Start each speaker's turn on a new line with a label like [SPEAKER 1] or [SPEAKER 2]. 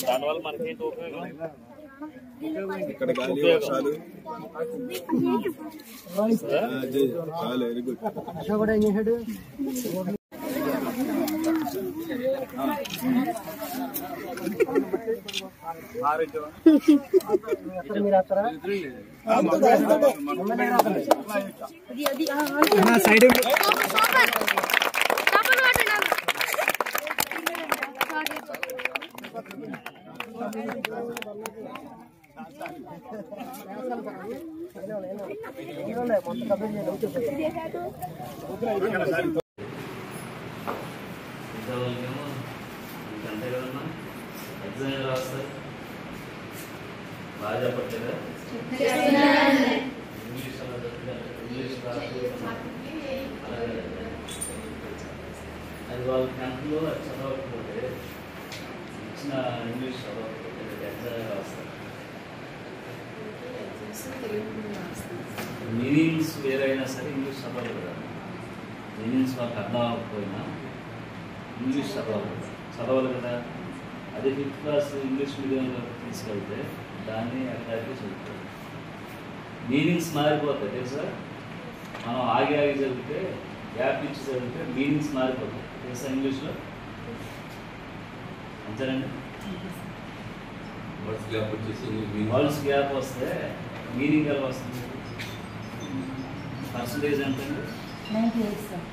[SPEAKER 1] దానివల్ల మనకి ఉపయోగం
[SPEAKER 2] ఇక్కడ గాలి వర్షాలు చాలా వెరీ గుడ్.
[SPEAKER 3] కూడా ఏం చేశాడు మీరు అక్కడ సైడ్ మొత్తం కంప్లీట్ చేయాలి.
[SPEAKER 4] ఎగ్జామ్ రాస్తారు బాగా చెప్పట్లేదా? ఇంగ్లీష్ అది వాళ్ళ టెన్త్లో చదవకపోతే ఇచ్చిన ఇంగ్లీష్ చదవకపోతే ఎగ్జామ్ రాస్తారు. మీనింగ్స్ వేరైనా సరే ఇంగ్లీష్ చదవాలి కదా. మీనింగ్స్ వాళ్ళకి అర్థం అవ్వకపోయినా ఇంగ్లీష్ చదవాలి కదా. అదే 5th క్లాస్ ఇంగ్లీష్ మీడియంలో తీసుకెళ్తే దాన్ని అక్కడికి చదువుతారు. మీనింగ్స్ మారిపోతాయి తెలుసా. మనం ఆగి చదివితే గ్యాప్ ఇచ్చి చదివితే మీనింగ్స్ మారిపోతాయి తెలుసా ఇంగ్లీష్లో. అంతేనండి. వర్డ్స్ గ్యాప్ వస్తే మీనింగ్ ఎలా వస్తుంది? పర్సంటేజ్ ఎంతండి?
[SPEAKER 5] 98 సార్.